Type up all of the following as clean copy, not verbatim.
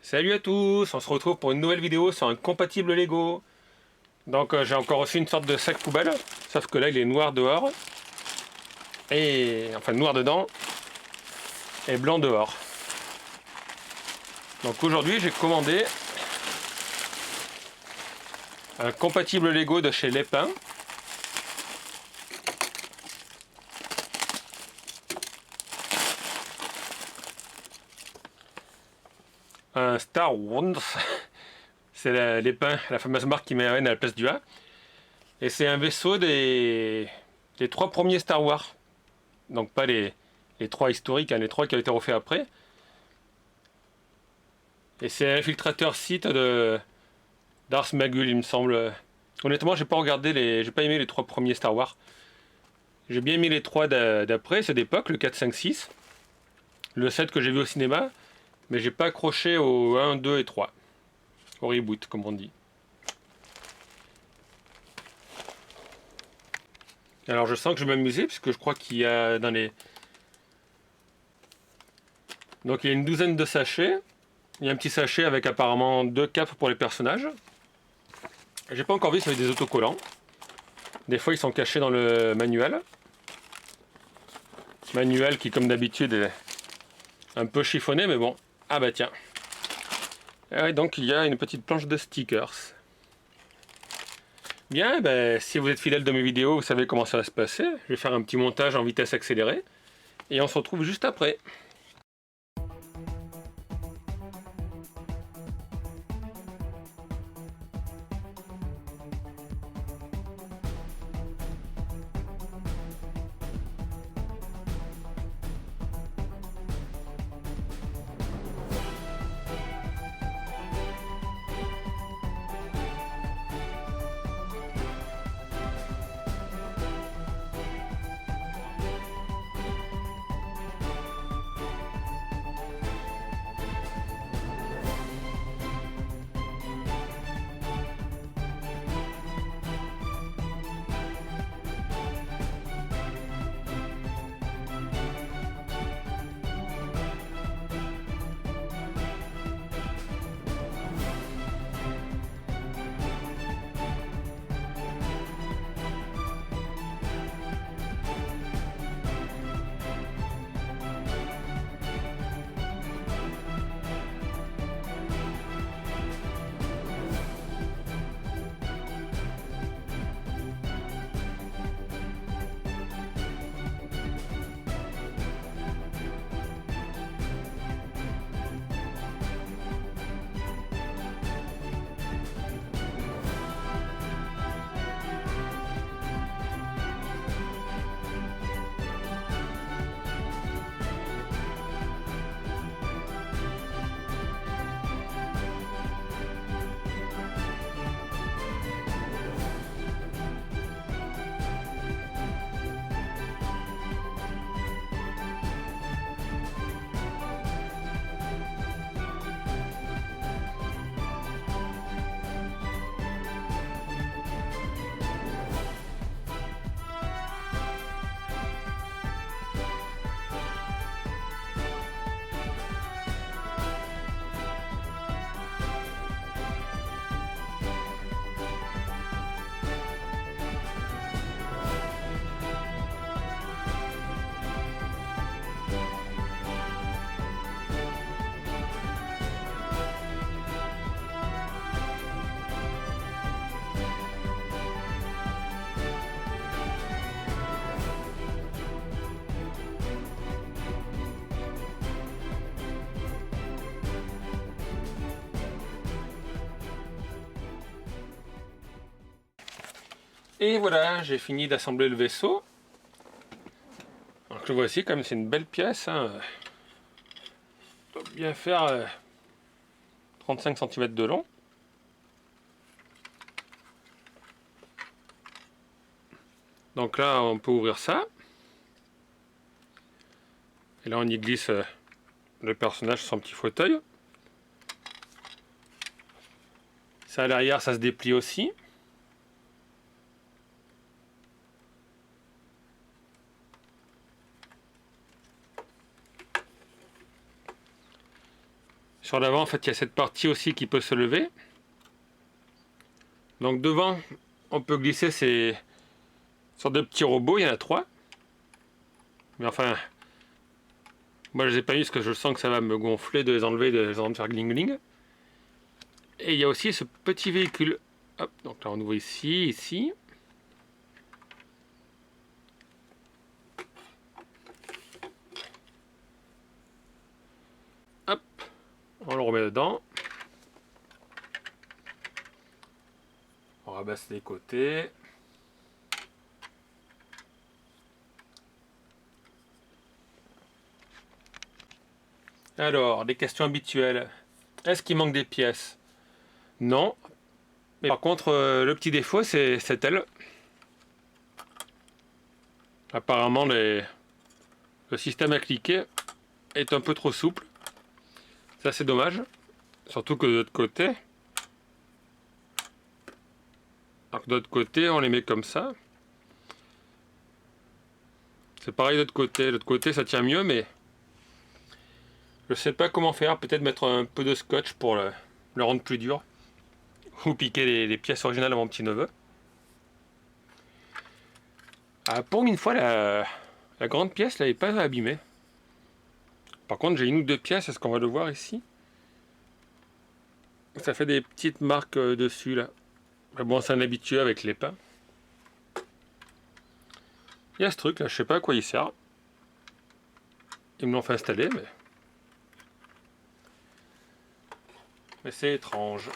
Salut à tous, on se retrouve pour une nouvelle vidéo sur un compatible Lego. Donc j'ai encore reçu une sorte de sac poubelle, sauf que là il est noir dehors, et enfin noir dedans, et blanc dehors. Donc aujourd'hui j'ai commandé un compatible Lego de chez Lépin. Un Star Wars, c'est Lépin, la fameuse marque qui met un N à la place du A. Et c'est un vaisseau des trois premiers Star Wars. Donc pas les trois historiques, hein, les trois qui ont été refaits après. Et c'est un infiltrateur site de Darth Magul, il me semble. Honnêtement, j'ai pas aimé les trois premiers Star Wars. J'ai bien aimé les trois d'après, c'est d'époque, le 4, 5, 6. Le 7 que j'ai vu au cinéma, mais j'ai pas accroché au 1, 2 et 3. Au reboot, comme on dit. Alors je sens que je vais m'amuser, puisque je crois qu'il y a dans les... Donc il y a une douzaine de sachets. Il y a un petit sachet avec apparemment 2 capes pour les personnages. J'ai pas encore vu si y avait des autocollants. Des fois ils sont cachés dans le manuel. Manuel qui comme d'habitude est un peu chiffonné, mais bon. Ah bah tiens. Et ouais, donc il y a une petite planche de stickers. Bien, ben, si vous êtes fidèle de mes vidéos, vous savez comment ça va se passer. Je vais faire un petit montage en vitesse accélérée. Et on se retrouve juste après. Et voilà, j'ai fini d'assembler le vaisseau. Donc le voici, comme c'est une belle pièce. Hein. Il doit bien faire 35 cm de long. Donc là, on peut ouvrir ça. Et là, on y glisse le personnage sur son petit fauteuil. Ça, à l'arrière, ça se déplie aussi. Sur l'avant, en fait, il y a cette partie aussi qui peut se lever. Donc devant, on peut glisser ces sortes de petits robots, il y en a 3. Mais enfin, moi je les ai pas mis parce que je sens que ça va me gonfler de les enlever, de les faire gling gling. Et il y a aussi ce petit véhicule. Hop, donc là on ouvre ici, ici. Hop, on le remet dedans. On rabaisse les côtés. Alors, des questions habituelles. Est-ce qu'il manque des pièces? Non. Mais par contre, le petit défaut, c'est cette aile. Apparemment, le système à cliquer est un peu trop souple. Ça, c'est dommage. Surtout que de l'autre côté... Alors que de l'autre côté, on les met comme ça. C'est pareil de l'autre côté. De l'autre côté, ça tient mieux, mais... Je sais pas comment faire. Peut-être mettre un peu de scotch pour le rendre plus dur. Ou piquer les pièces originales à mon petit neveu. Ah, pour une fois, la grande pièce là, n'est pas abîmée. Par contre, j'ai une ou deux pièces, est-ce qu'on va le voir ici? Ça fait des petites marques dessus là. Mais bon, c'est un habitué avec les pains. Il y a ce truc là, je sais pas à quoi il sert. Ils me l'ont fait installer, mais c'est étrange.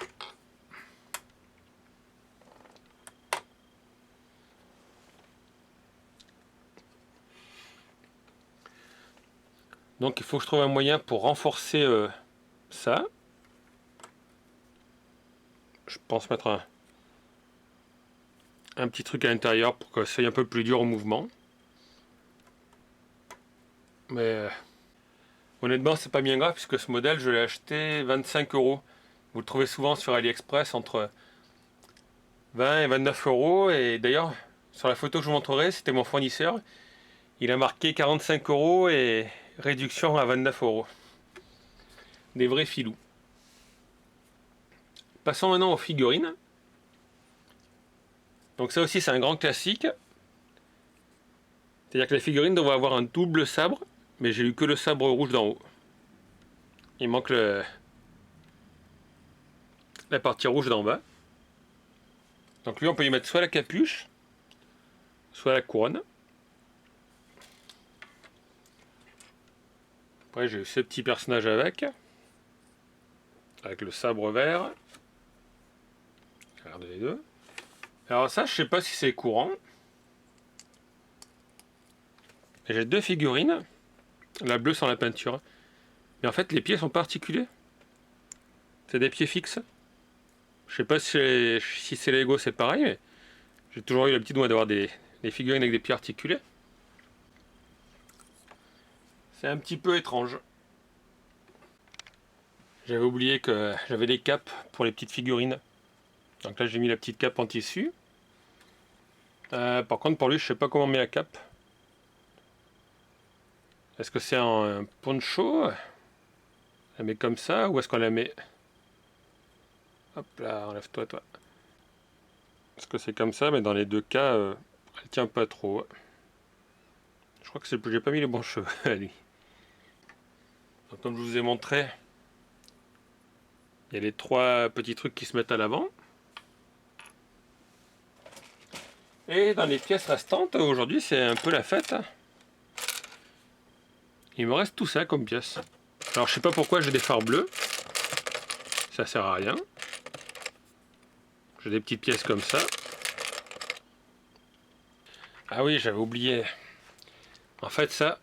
Donc il faut que je trouve un moyen pour renforcer ça. Je pense mettre un petit truc à l'intérieur pour que ça soit un peu plus dur au mouvement. Mais honnêtement, c'est pas bien grave puisque ce modèle, je l'ai acheté 25 euros. Vous le trouvez souvent sur AliExpress entre 20 et 29 euros. Et d'ailleurs, sur la photo que je vous montrerai, c'était mon fournisseur. Il a marqué 45 euros et réduction à 29 euros. Des vrais filous. Passons maintenant aux figurines. Donc ça aussi, c'est un grand classique. C'est-à-dire que les figurines devraient avoir un double sabre, mais j'ai eu que le sabre rouge d'en haut. Il manque la partie rouge d'en bas. Donc lui, on peut y mettre soit la capuche, soit la couronne. Après, j'ai ce petit personnage avec le sabre vert. Regardez les deux. Alors ça, je sais pas si c'est courant. J'ai deux figurines. La bleue sans la peinture. Mais en fait, les pieds sont pas articulés. C'est des pieds fixes. Je sais pas si c'est Lego, c'est pareil, mais j'ai toujours eu l'habitude d'avoir des figurines avec des pieds articulés. C'est un petit peu étrange. J'avais oublié que j'avais des capes pour les petites figurines. Donc là, j'ai mis la petite cape en tissu. Par contre, pour lui, je sais pas comment on met la cape. Est-ce que c'est un poncho? On la met comme ça ou est-ce qu'on la met... Hop là, enlève-toi, toi. Est-ce que c'est comme ça? Mais dans les deux cas, elle tient pas trop. Je crois que j'ai pas mis les bons cheveux à lui. Donc, comme je vous ai montré, il y a les trois petits trucs qui se mettent à l'avant. Et dans les pièces restantes, aujourd'hui, c'est un peu la fête. Il me reste tout ça comme pièce. Alors, je sais pas pourquoi j'ai des phares bleus. Ça sert à rien. J'ai des petites pièces comme ça. Ah oui, j'avais oublié. En fait, ça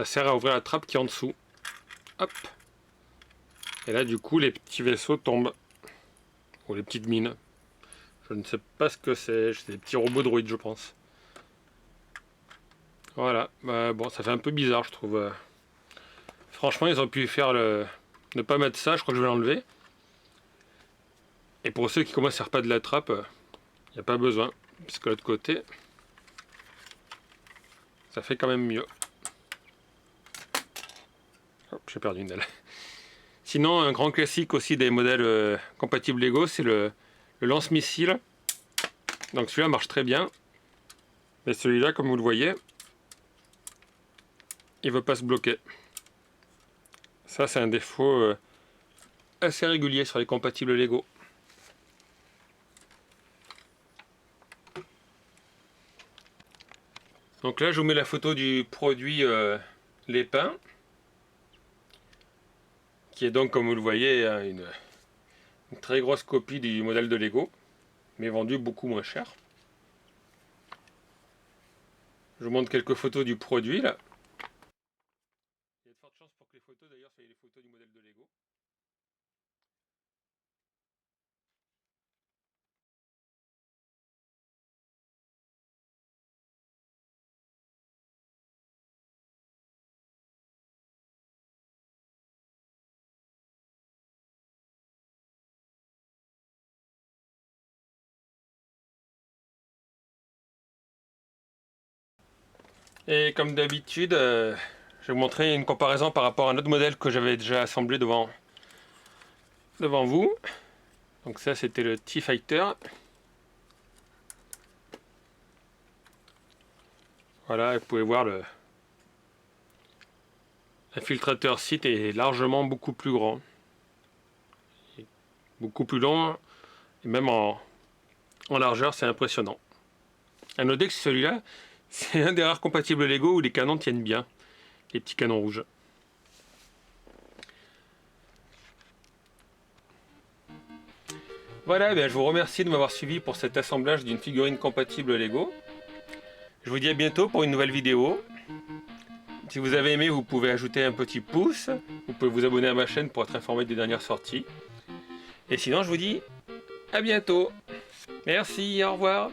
sert à ouvrir la trappe qui est en dessous. Hop. Et là, du coup, les petits vaisseaux tombent. Ou les petites mines. Je ne sais pas ce que c'est. C'est des petits robots droïdes, je pense. Voilà. Bon, ça fait un peu bizarre, je trouve. Franchement, ils ont pu faire ne pas mettre ça. Je crois que je vais l'enlever. Et pour ceux qui commencent à faire pas de la trappe, il n'y a pas besoin. Parce que de l'autre côté, ça fait quand même mieux. Hop, j'ai perdu une dalle. Sinon, un grand classique aussi des modèles compatibles Lego, c'est le lance-missile. Donc celui-là marche très bien. Mais celui-là, comme vous le voyez, il ne veut pas se bloquer. Ça, c'est un défaut assez régulier sur les compatibles Lego. Donc là, je vous mets la photo du produit Lépin, qui est donc, comme vous le voyez, une très grosse copie du modèle de Lego, mais vendu beaucoup moins cher. Je vous montre quelques photos du produit là. Il y a de fortes chances pour que les photos d'ailleurs soient les photos du modèle de Lego. Et comme d'habitude, je vais vous montrer une comparaison par rapport à un autre modèle que j'avais déjà assemblé devant vous. Donc ça, c'était le T-Fighter. Voilà, vous pouvez voir l'infiltrateur site est largement beaucoup plus grand. Beaucoup plus long, et même en largeur, c'est impressionnant. À noter que celui-là, c'est un des rares compatibles Lego où les canons tiennent bien. Les petits canons rouges. Voilà, je vous remercie de m'avoir suivi pour cet assemblage d'une figurine compatible Lego. Je vous dis à bientôt pour une nouvelle vidéo. Si vous avez aimé, vous pouvez ajouter un petit pouce. Vous pouvez vous abonner à ma chaîne pour être informé des dernières sorties. Et sinon, je vous dis à bientôt. Merci, au revoir.